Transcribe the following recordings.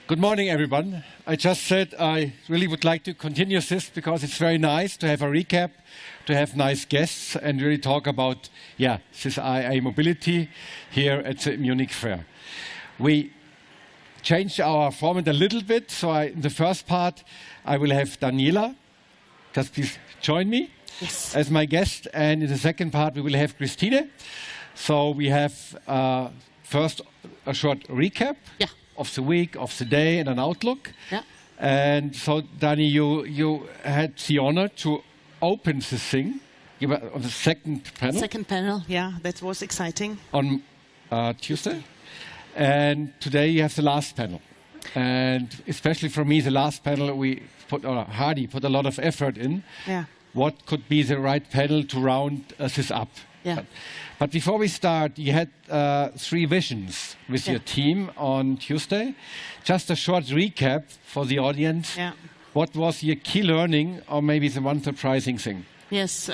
Good morning, everyone. I just said I really would like to continue this because it's very nice to have a recap, to have nice guests, and really talk about, this IAA Mobility here at the Munich Fair. We changed our format a little bit, so in the first part, I will have Daniela. Just please join me as my guest. And in the second part, we will have Christine. So we have first a short recap of the week, of the day, and an outlook. Yeah. And so, Dani, you had the honor to open this thing. You were on the second panel. Second panel, yeah, that was exciting. On Tuesday. And today you have the last panel. And especially for me, the last panel, Hardy put a lot of effort in. Yeah. What could be the right panel to round this up? Yeah. But before we start, you had 3 visions with your team on Tuesday. Just a short recap for the audience. Yeah. What was your key learning, or maybe the one surprising thing? Yes,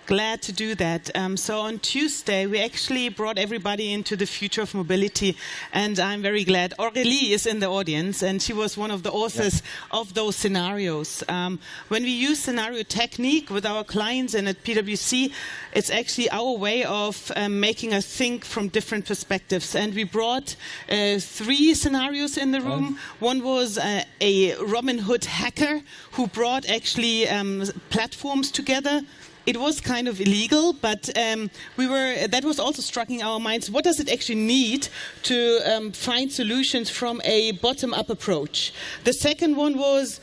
glad to do that. So on Tuesday, we actually brought everybody into the future of mobility, and I'm very glad Aurélie is in the audience, and she was one of the authors of those scenarios. When we use scenario technique with our clients and at PwC, it's actually our way of making us think from different perspectives. And we brought 3 scenarios in the room. One was a Robin Hood hacker who brought actually platforms together. It was kind of illegal, but that was also striking our minds. What does it actually need to find solutions from a bottom-up approach? The second one was,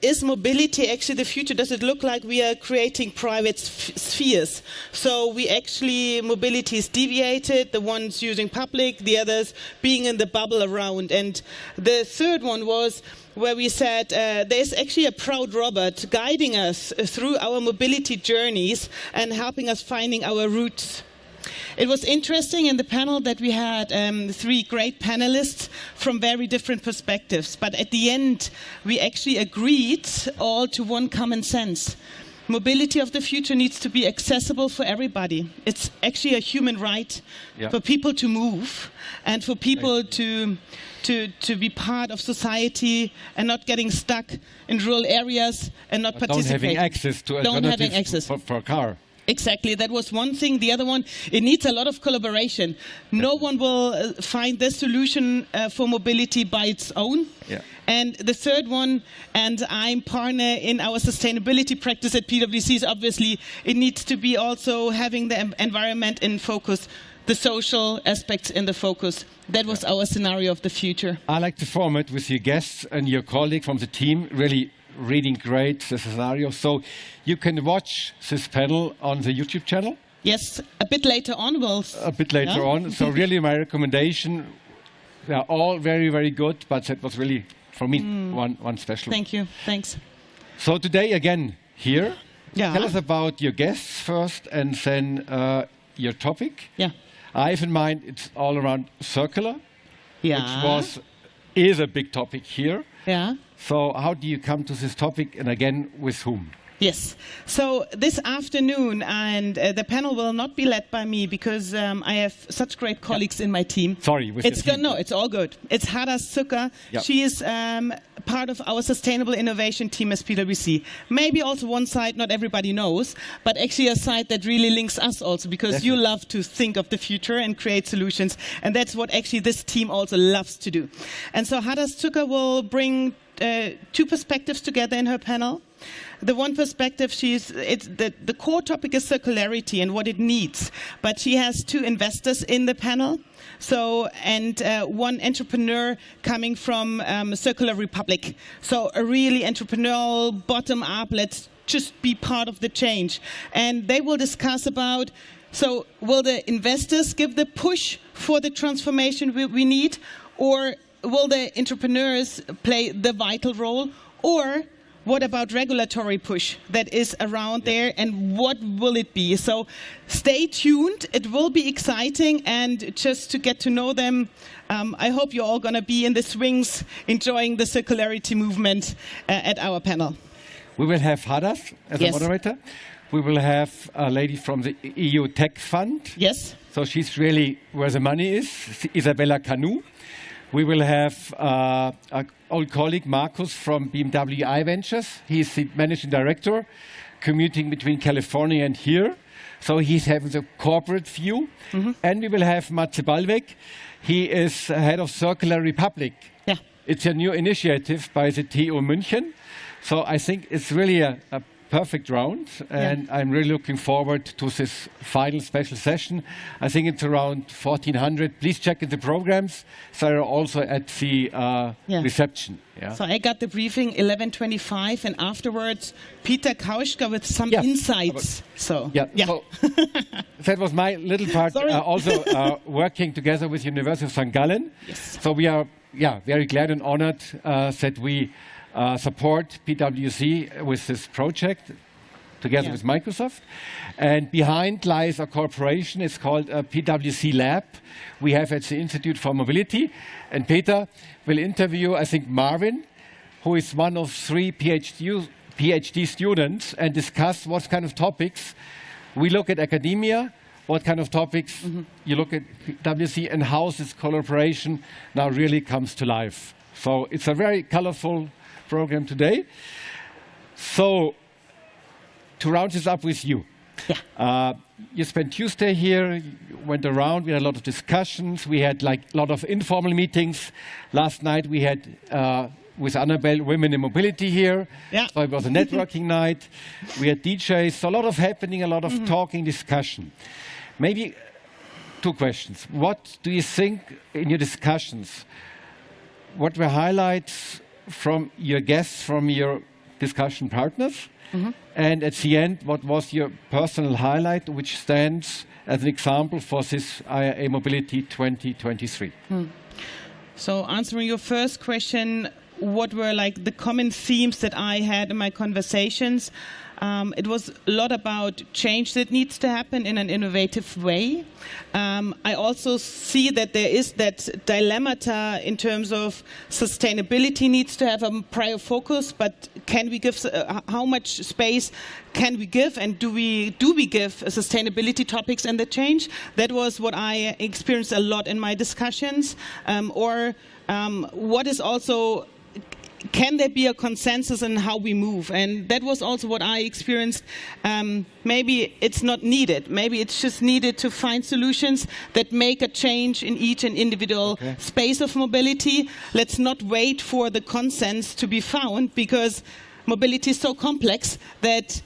is mobility actually the future? Does it look like we are creating private spheres? So mobility is deviated, the ones using public, the others being in the bubble around. And the third one was, where we said there's actually a proud robot guiding us through our mobility journeys and helping us finding our roots. It was interesting in the panel that we had 3 great panelists from very different perspectives, but at the end we actually agreed all to one common sense. Mobility of the future needs to be accessible for everybody. It's actually a human right for people to move and for people to be part of society and not getting stuck in rural areas and not participating. Don't having access to alternatives for a car. Exactly, that was one thing. The other one, it needs a lot of collaboration. No one will find this solution for mobility by its own. Yeah. And the third one, and I'm partner in our sustainability practice at PwC, is obviously it needs to be also having the environment in focus, the social aspects in the focus. That was our scenario of the future. I like the format with your guests and your colleague from the team, really reading great the scenario. So you can watch this panel on the YouTube channel. Yes, a bit later on. A bit later on. So really my recommendation, they are all very, very good, but that was really, for me, one special. Thank you. Thanks. So today, again, here. Yeah. Tell us about your guests first and then your topic. Yeah. I have in mind it's all around circular, which is a big topic here. Yeah. So how do you come to this topic, and again, with whom? Yes. So this afternoon, and the panel will not be led by me because I have such great colleagues in my team. Sorry. No, it's all good. It's Hadas Zucker. Yep. She is part of our sustainable innovation team as PwC. Maybe also one side not everybody knows, but actually a side that really links us also, because you love to think of the future and create solutions. And that's what actually this team also loves to do. And so Hadas Zucker will bring 2 perspectives together in her panel. The one perspective, the core topic is circularity and what it needs. But she has 2 investors in the panel. So, and one entrepreneur coming from Circular Republic. So a really entrepreneurial, bottom-up, let's just be part of the change. And they will discuss about, so will the investors give the push for the transformation we need? Or will the entrepreneurs play the vital role? Or what about regulatory push that is around there, and what will it be? So stay tuned. It will be exciting, and just to get to know them, I hope you're all going to be in the swings enjoying the circularity movement at our panel. We will have Hadas as a moderator. We will have a lady from the EU Tech Fund. Yes. So she's really where the money is, Isabella Canu. We will have our old colleague Markus from BMW I Ventures. He's the managing director, commuting between California and here. So he's having the corporate view. And we will have Matze Ballweg. He is head of Circular Republic. Yeah. It's a new initiative by the TU München. So I think it's really a perfect round, and I'm really looking forward to this final special session. I think it's around 1400. Please check in the programs. So they're also at the reception. Yeah. So I got the briefing 11:25, and afterwards Peter Kauschka with some insights. So that was my little part. Also working together with University of St. Gallen. Yes. So we are very glad and honored that we support PwC with this project together with Microsoft. And behind lies a corporation. It's called PwC Lab. We have at the Institute for Mobility. And Peter will interview, I think, Marvin, who is one of 3 PhD students, and discuss what kind of topics we look at academia, what kind of topics you look at PwC, and how this collaboration now really comes to life. So it's a very colorful program today. So to round this up with you. You spent Tuesday here, you went around, we had a lot of discussions, we had like a lot of informal meetings. Last night we had with Annabelle Women in Mobility here. So it was a networking night. We had DJs, so a lot of happening, a lot of talking, discussion. Maybe 2 questions. What do you think in your discussions? What were highlights from your guests, from your discussion partners? And at the end, what was your personal highlight, which stands as an example for this IAA Mobility 2023? So answering your first question, what were like the common themes that I had in my conversations? It was a lot about change that needs to happen in an innovative way. I also see that there is that dilemma in terms of sustainability needs to have a prior focus, but can we give, how much space can we give, and do we give sustainability topics and the change? That was what I experienced a lot in my discussions. What is also, can there be a consensus in how we move? And that was also what I experienced. Maybe it's not needed. Maybe it's just needed to find solutions that make a change in each and individual space of mobility. Let's not wait for the consensus to be found, because mobility is so complex that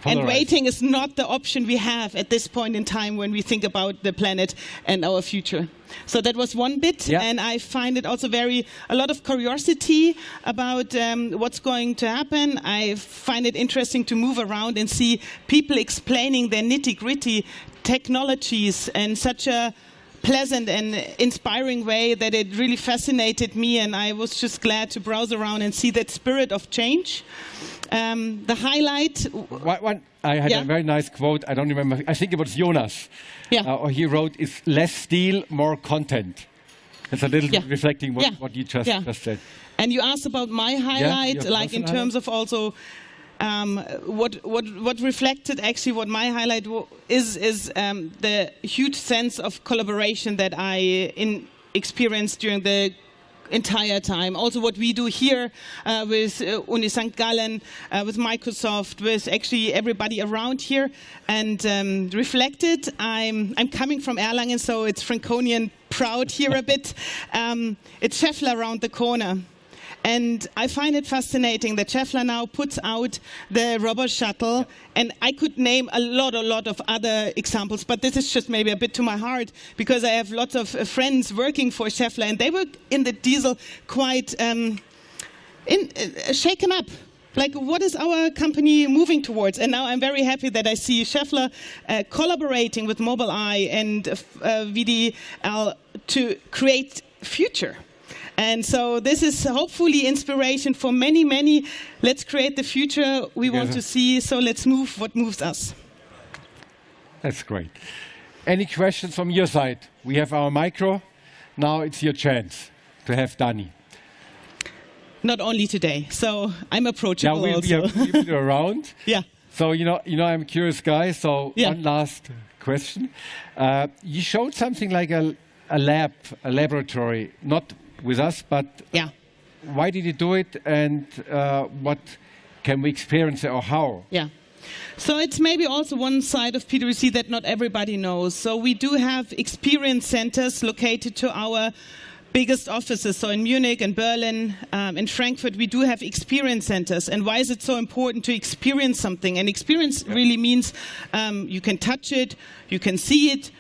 and waiting is not the option we have at this point in time when we think about the planet and our future. So that was one bit, and I find it also a lot of curiosity about what's going to happen. I find it interesting to move around and see people explaining their nitty-gritty technologies in such a pleasant and inspiring way that it really fascinated me, and I was just glad to browse around and see that spirit of change. The highlight... I had a very nice quote, I don't remember, I think it was Jonas. Or he wrote, "It's less steel, more content." It's a little reflecting what you just said. And you asked about my highlight, like in terms of also what reflected actually what my highlight is the huge sense of collaboration that I experienced during the entire time. Also what we do here with Uni St. Gallen, with Microsoft, with actually everybody around here, and reflected. I'm coming from Erlangen, so it's Franconian proud here a bit. It's Schaeffler around the corner. And I find it fascinating that Schaeffler now puts out the robot shuttle, and I could name a lot of other examples, but this is just maybe a bit to my heart, because I have lots of friends working for Schaeffler, and they were in the diesel quite shaken up. Like, what is our company moving towards? And now I'm very happy that I see Schaeffler collaborating with Mobileye and VDL to create future. And so this is hopefully inspiration for many. Let's create the future we want to see, so let's move what moves us. That's great. Any questions from your side? We have our micro. Now it's your chance to have Dani. Not only today, so I'm approachable also. We'll be around. So, you know, I'm a curious guy, so one last question. You showed something like a laboratory, not with us, but Yeah. why did you do it, and what can we experience, or how? Yeah. So it's maybe also one side of PwC that not everybody knows. So we do have experience centers located to our biggest offices. So in Munich and Berlin, in Frankfurt, we do have experience centers. And why is it so important to experience something? And experience really means you can touch it, you can see it.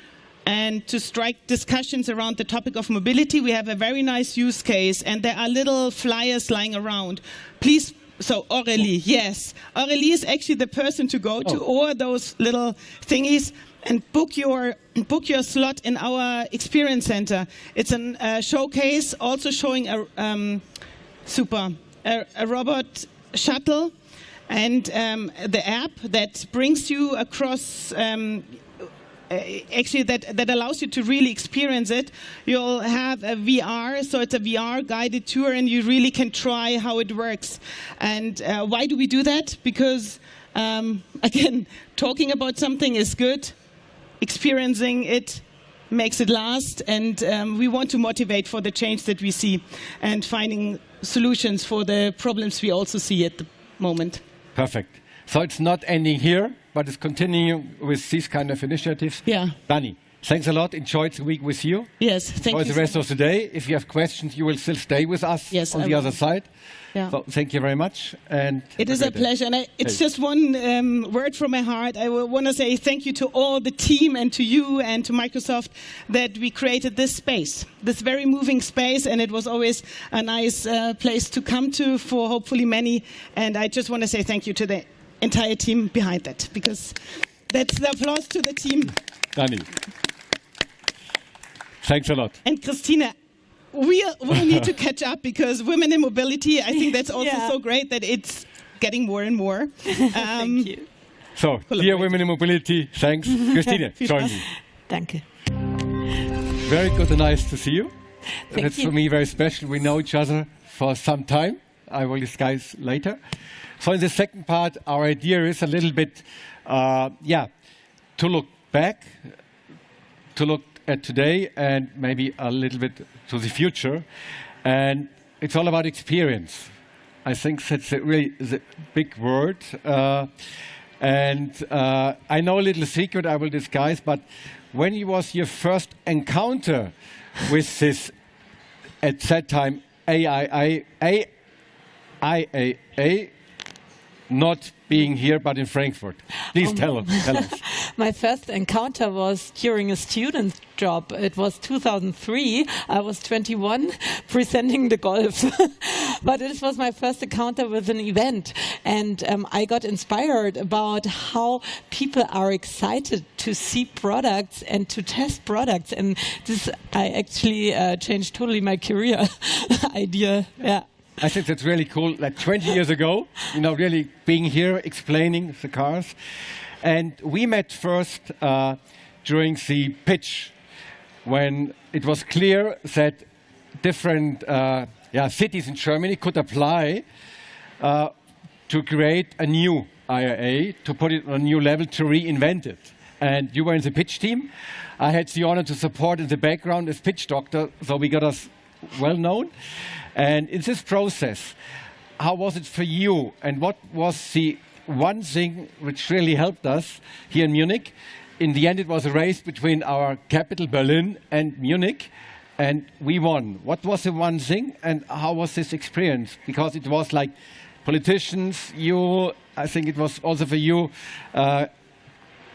And to strike discussions around the topic of mobility, we have a very nice use case, and there are little flyers lying around. Please. So Aurélie, yes. Aurélie is actually the person to go to, or those little thingies, and book your slot in our experience center. It's a showcase also showing a robot shuttle, and the app that brings you across. Actually, that allows you to really experience it. You'll have a VR, so it's a VR guided tour, and you really can try how it works. And why do we do that? Because, again, talking about something is good. Experiencing it makes it last, and we want to motivate for the change that we see and finding solutions for the problems we also see at the moment. Perfect. So it's not ending here, but it's continuing with these kind of initiatives. Yeah. Dani, thanks a lot. Enjoyed the week with you. Yes, thank you. For the rest of the day. If you have questions, you will still stay with us on the other side. Yeah. So thank you very much. And it is a pleasure. And it's just one word from my heart. I want to say thank you to all the team and to you and to Microsoft that we created this space, this very moving space. And it was always a nice place to come to for hopefully many. And I just want to say thank you to the entire team behind that, because that's the applause to the team. Dani, thanks a lot. And Christina, we'll need to catch up, because women in mobility, I think that's also so great that it's getting more and more. Thank you. So, dear women in mobility, thanks. Christine, join me. Danke. Very good and nice to see you. Thank It's you. for me very special. We know each other for some time. I will discuss later. So in the second part, our idea is a little bit, to look back, to look at today, and maybe a little bit to the future. And it's all about experience. I think that's really the big word. And I know a little secret I will disguise, but when was your first encounter with this, at that time, IAA, not being here, but in Frankfurt? Please tell us. My first encounter was during a student job. It was 2003. I was 21, presenting the golf. But it was my first encounter with an event. And I got inspired about how people are excited to see products and to test products. And this, I actually changed totally my career idea. Yeah. I think that's really cool. Like 20 years ago, really being here, explaining the cars. And we met first during the pitch, when it was clear that different cities in Germany could apply to create a new IAA, to put it on a new level, to reinvent it. And you were in the pitch team. I had the honor to support in the background as pitch doctor, so we got us well known. And in this process, how was it for you? And what was the one thing which really helped us here in Munich? In the end, it was a race between our capital, Berlin, and Munich, and we won. What was the one thing, and how was this experience? Because it was like politicians, I think it was also for you,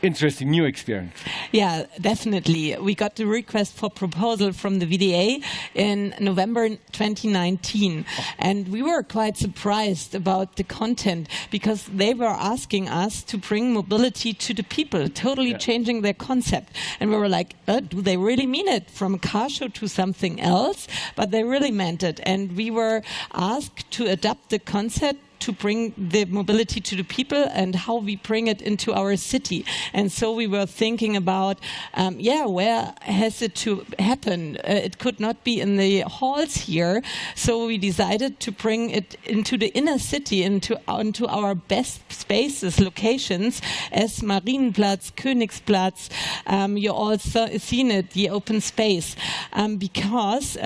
interesting new experience. Yeah, definitely. We got the request for proposal from the VDA in November 2019. And we were quite surprised about the content, because they were asking us to bring mobility to the people, totally changing their concept. And we were like, do they really mean it? From a car show to something else? But they really meant it. And we were asked to adapt the concept to bring the mobility to the people and how we bring it into our city. And so we were thinking about, where has it to happen? It could not be in the halls here. So we decided to bring it into the inner city, into our best spaces, locations, as Marienplatz, Königsplatz. You also seen it, the open space, because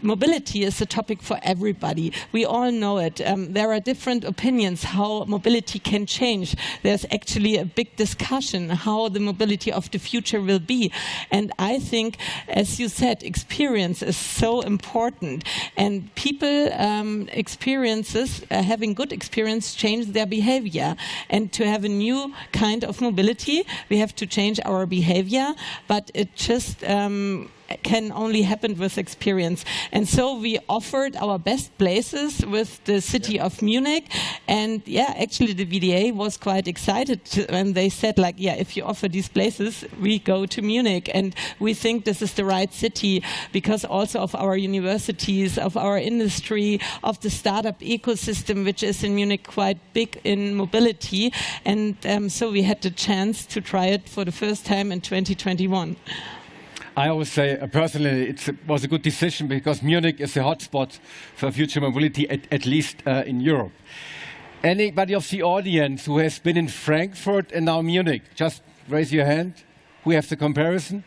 mobility is a topic for everybody. We all know it. There are different opinions how mobility can change. There's actually a big discussion how the mobility of the future will be. And I think, as you said, experience is so important. And people having good experience change their behavior. And to have a new kind of mobility, we have to change our behavior, but it just can only happen with experience. And so we offered our best places with the city of Munich. And actually the VDA was quite excited when they said, like, if you offer these places, we go to Munich. And we think this is the right city because also of our universities, of our industry, of the startup ecosystem, which is in Munich quite big in mobility. And so we had the chance to try it for the first time in 2021. I always say, personally, it was a good decision because Munich is a hotspot for future mobility, at least in Europe. Anybody of the audience who has been in Frankfurt and now Munich, just raise your hand. We have the comparison.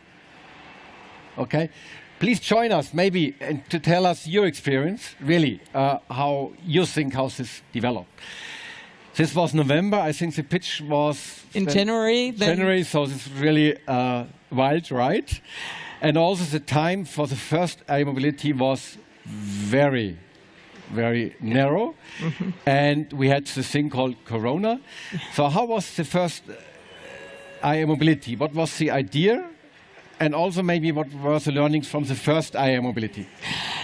Okay. Please join us, maybe, and to tell us your experience, really, how you think how this developed. This was November. I think the pitch was in January. January, so this is really wild, right? And also the time for the first IA Mobility was very, very narrow. Mm-hmm. And we had this thing called Corona. So how was the first IA Mobility? What was the idea? And also maybe what were the learnings from the first IA Mobility?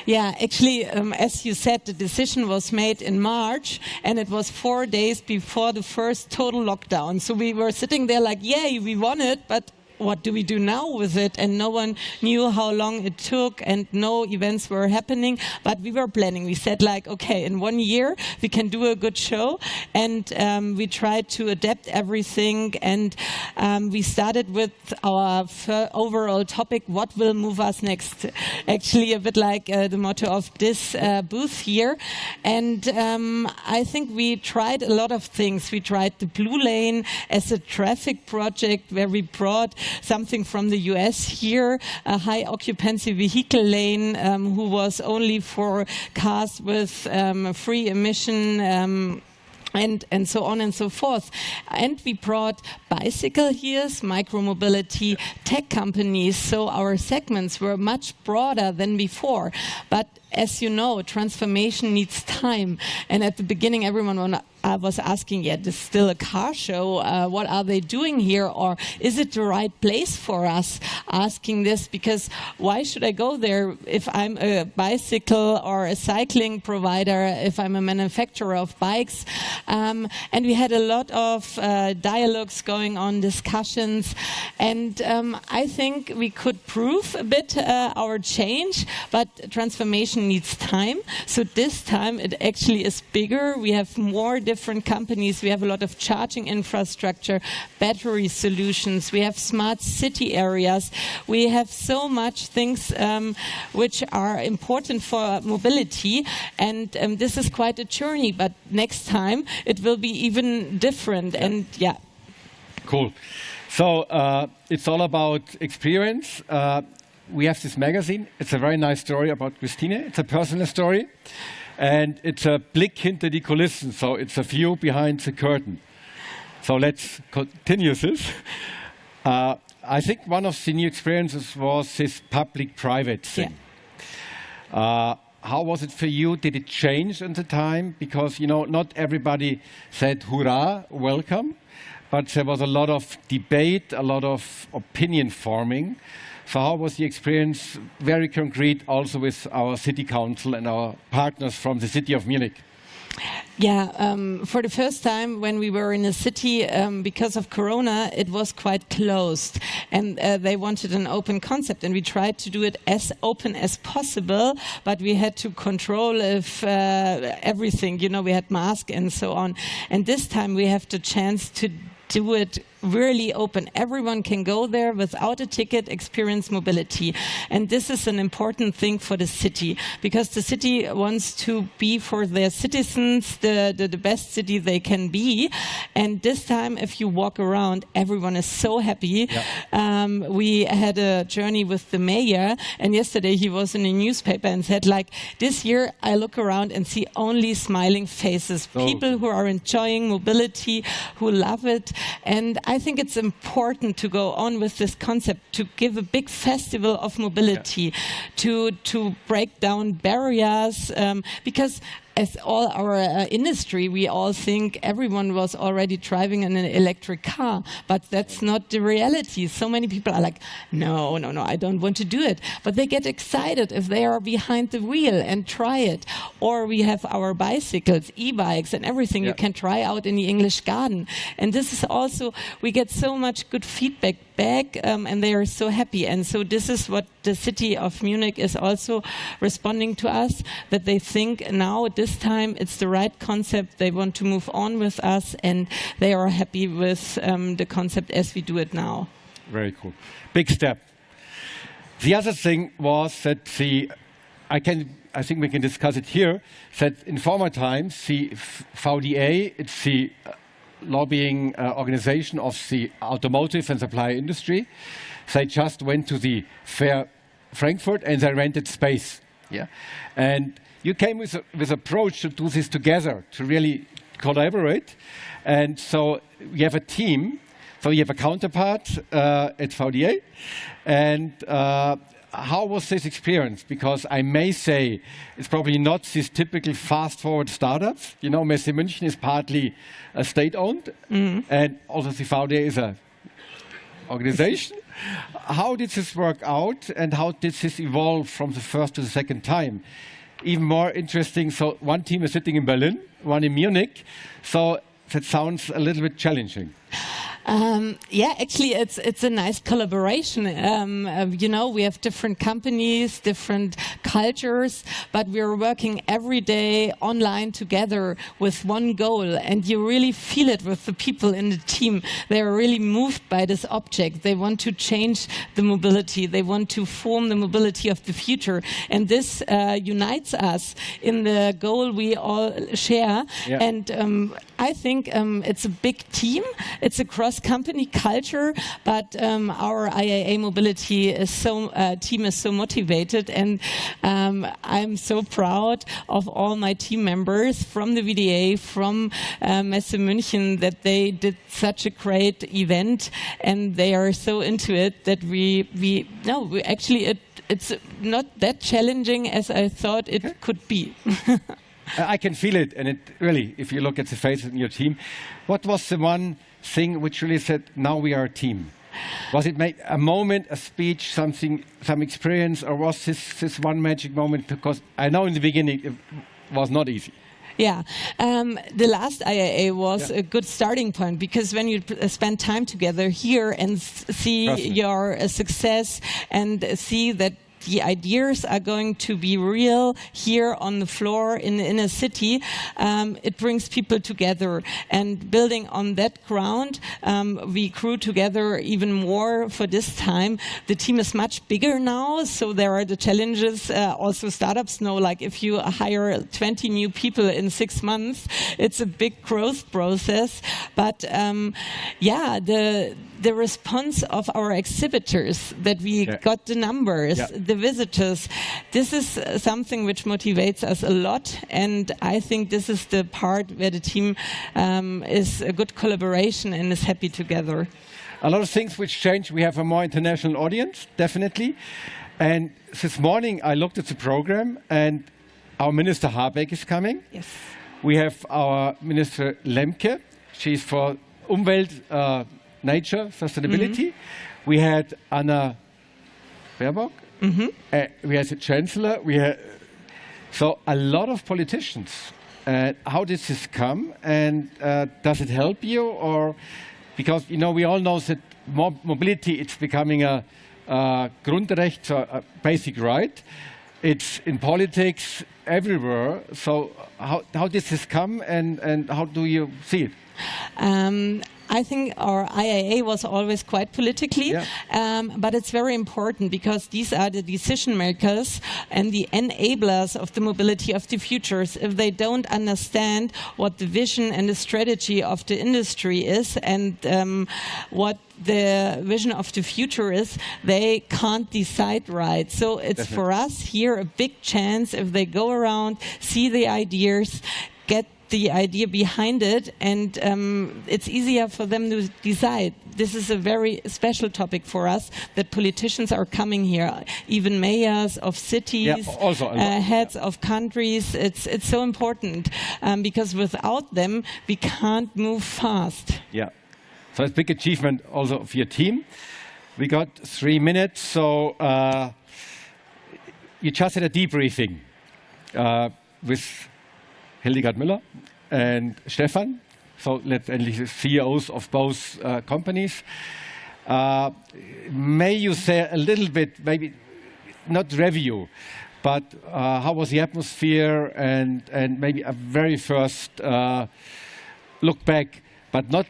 Yeah, actually, as you said, the decision was made in March, and it was 4 days before the first total lockdown. So we were sitting there like, yay, we won it, but what do we do now with it? And no one knew how long it took and no events were happening, but we were planning. We said like, okay, in 1 year we can do a good show, and we tried to adapt everything, and we started with our overall topic, what will move us next? Actually a bit like the motto of this booth here. And I think we tried a lot of things. We tried the Blue Lane as a traffic project where we brought something from the US here, a high occupancy vehicle lane who was only for cars with free emission and so on and so forth. And we brought bicycle here, micromobility, tech companies, so our segments were much broader than before. But as you know, transformation needs time. And at the beginning, everyone was asking, this is still a car show. What are they doing here? Or is it the right place for us asking this? Because why should I go there if I'm a bicycle or a cycling provider, if I'm a manufacturer of bikes? And we had a lot of dialogues going on, discussions. And I think we could prove a bit our change, but transformation needs time. So this time it actually is bigger. We have more different companies. We have a lot of charging infrastructure, battery solutions. We have smart city areas. We have so much things which are important for mobility. And this is quite a journey. But next time it will be even different. And Cool. So it's all about experience. We have this magazine. It's a very nice story about Christine. It's a personal story. And it's a Blick hinter die Kulissen. So it's a view behind the curtain. So let's continue this. I think one of the new experiences was this public-private thing. How was it for you? Did it change in the time? Because, not everybody said, hurrah, welcome. But there was a lot of debate, a lot of opinion forming. So how was the experience, very concrete, also with our city council and our partners from the city of Munich? Yeah, for the first time when we were in a city, because of Corona, it was quite closed, and they wanted an open concept, and we tried to do it as open as possible, but we had to control if everything, you know, we had masks and so on. And this time we have the chance to do it really open. Everyone can go there without a ticket, experience mobility. And this is an important thing for the city, because the city wants to be for their citizens the best city they can be. And this time, if you walk around, everyone is so happy. Yeah. We had a journey with the mayor, and yesterday he was in a newspaper and said, like, this year I look around and see only smiling faces, people who are enjoying mobility, who love it. And I think it's important to go on with this concept, to give a big festival of mobility, to break down barriers, because as all our industry, we all think everyone was already driving in an electric car, but that's not the reality. So many people are like, no, I don't want to do it. But they get excited if they are behind the wheel and try it. Or we have our bicycles, e-bikes and everything you can try out in the English garden. And this is also, we get so much good feedback back, and they are so happy. And so this is what the city of Munich is also responding to us, that they think now this time it's the right concept, they want to move on with us, and they are happy with the concept as we do it now. Very cool. Big step. The other thing was that I think we can discuss it here, that in former times the VDA, it's the lobbying organization of the automotive and supply industry. They just went to the fair Frankfurt and they rented space. Yeah, and you came with an approach to do this together, to really collaborate. And so we have a team. So you have a counterpart at VDA. And how was this experience? Because I may say it's probably not this typical fast-forward startups. You know, Messe München is partly state-owned, and also the VDA is an organization. How did this work out, and how did this evolve from the first to the second time? Even more interesting, so one team is sitting in Berlin, one in Munich, so that sounds a little bit challenging. Yeah, actually, it's a nice collaboration. You know, we have different companies, different cultures, but we're working every day online together with one goal. And you really feel it with the people in the team. They are really moved by this object. They want to change the mobility. They want to form the mobility of the future. And this unites us in the goal we all share. Yeah. And I think it's a big team. It's a cross-company culture, but our IAA Mobility team is so motivated, and I'm so proud of all my team members from the VDA, from Messe München, that they did such a great event, and they are so into it that it's not that challenging as I thought it could be. I can feel it, and it really, if you look at the faces in your team, what was the one thing which really said, now we are a team? Was it a moment, a speech, something, some experience, or was this one magic moment? Because I know in the beginning it was not easy. Yeah, the last IAA was a good starting point, because when you spend time together here and see your success and see that the ideas are going to be real here on the floor in a city, it brings people together. And building on that ground, we grew together even more for this time. The team is much bigger now, so there are the challenges. Also startups know, like if you hire 20 new people in 6 months, it's a big growth process. But the response of our exhibitors, that we got the numbers, the visitors, this is something which motivates us a lot, and I think this is the part where the team is a good collaboration and is happy together. A lot of things which change. We have a more international audience, definitely. And this morning I looked at the program, and our Minister Habeck is coming. Yes. We have our Minister Lemke. She's for Umwelt, Nature, Sustainability. We had Anna Baerbock. We had the Chancellor. So a lot of politicians. How did this come, and does it help you? Or because we all know that mobility, it's becoming a Grundrecht, so a basic right. It's in politics everywhere. So how did this come, and how do you see it? I think our IAA was always quite politically, but it's very important because these are the decision makers and the enablers of the mobility of the futures. If they don't understand what the vision and the strategy of the industry is and what the vision of the future is, they can't decide right. So it's for us here a big chance if they go around, see the ideas, get the idea behind it, and it's easier for them to decide. This is a very special topic for us, that politicians are coming here, even mayors of cities, heads of countries. It's so important because without them we can't move fast. Yeah, so it's a big achievement also of your team. We got 3 minutes, so you just had a debriefing with Hildegard Müller and Stefan, so letztendlich the CEOs of both companies. May you say a little bit, maybe not review, but how was the atmosphere, and maybe a very first look back, but not.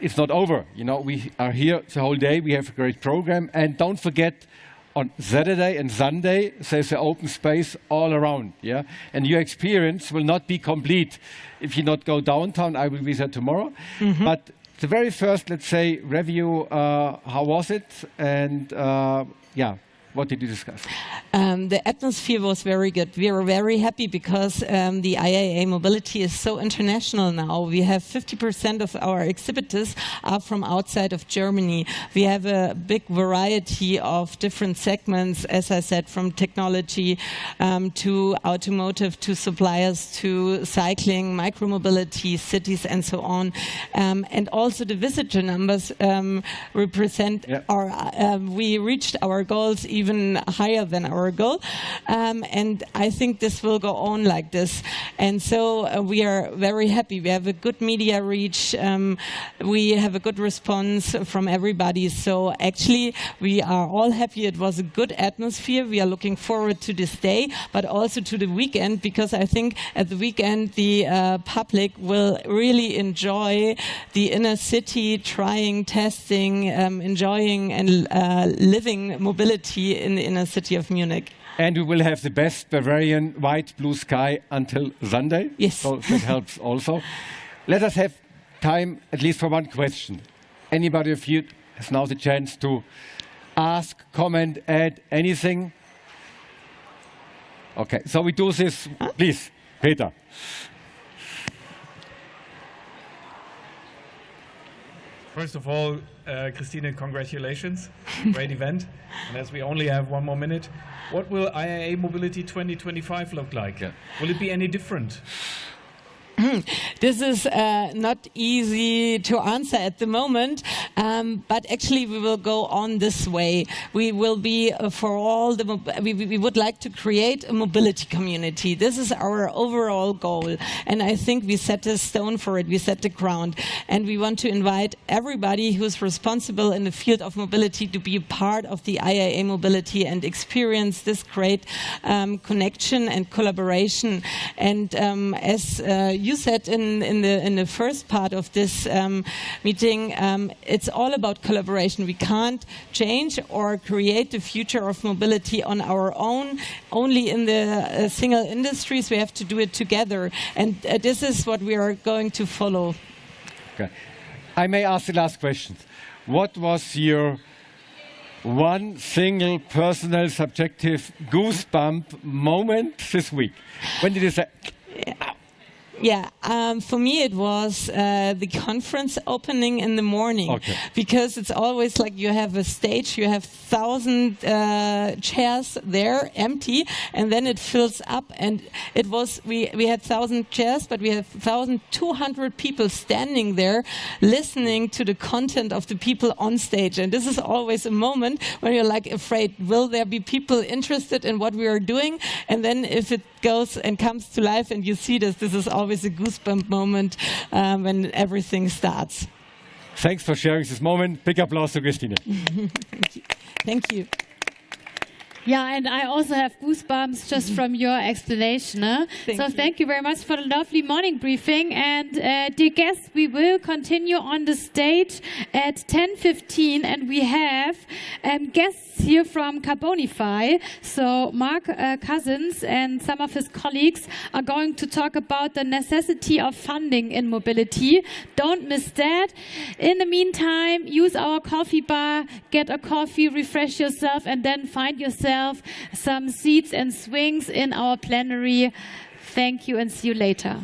It's not over. We are here the whole day. We have a great program, and don't forget, on Saturday and Sunday, there's an open space all around, And your experience will not be complete if you not go downtown. I will be there tomorrow. But the very first, let's say, review, how was it? And what did you discuss? The atmosphere was very good. We were very happy because the IAA Mobility is so international now. We have 50% of our exhibitors are from outside of Germany. We have a big variety of different segments, as I said, from technology to automotive, to suppliers, to cycling, micromobility, cities, and so on. And also the visitor numbers represent we reached our goals even higher than our goal. And I think this will go on like this. And so we are very happy. We have a good media reach. We have a good response from everybody. So actually, we are all happy. It was a good atmosphere. We are looking forward to this day, but also to the weekend, because I think at the weekend, the public will really enjoy the inner city, trying, testing, enjoying and living mobility in the inner city of Munich. And we will have the best Bavarian white blue sky until Sunday. Yes. So that helps also. Let us have time at least for one question. Anybody of you has now the chance to ask, comment, add anything? Okay, so we do this. Please, Peter. First of all, Christine, congratulations. Great event. And as we only have 1 more minute, what will IAA Mobility 2025 look like? Will it be any different? This is not easy to answer at the moment, but actually we will go on this way. We will be for all the. We would like to create a mobility community. This is our overall goal, and I think we set a stone for it. We set the ground, and we want to invite everybody who's responsible in the field of mobility to be a part of the IAA Mobility and experience this great connection and collaboration. And as you said in the first part of this meeting, it's all about collaboration. We can't change or create the future of mobility on our own, only in the single industries. We have to do it together, and this is what we are going to follow. Okay. I may ask the last question. What was your one single personal subjective goosebump moment this week? When did you say... Yeah, for me it was the conference opening in the morning, because it's always like you have a stage, you have 1,000 chairs there empty, and then it fills up, and it was we had 1,000 chairs, but we had 1,200 people standing there listening to the content of the people on stage, and this is always a moment when you're like afraid, will there be people interested in what we are doing? And then if it goes and comes to life and you see this is always always a goosebump moment when everything starts. Thanks for sharing this moment. Big applause to Christine. Thank you. Thank you. Yeah, and I also have goosebumps just from your explanation. Thank you very much for the lovely morning briefing. And dear guests, we will continue on the stage at 10:15, and we have guests here from Carbonify. So Mark Cousins and some of his colleagues are going to talk about the necessity of funding in mobility. Don't miss that. In the meantime, use our coffee bar, get a coffee, refresh yourself, and then find yourself some seats and swings in our plenary. Thank you and see you later.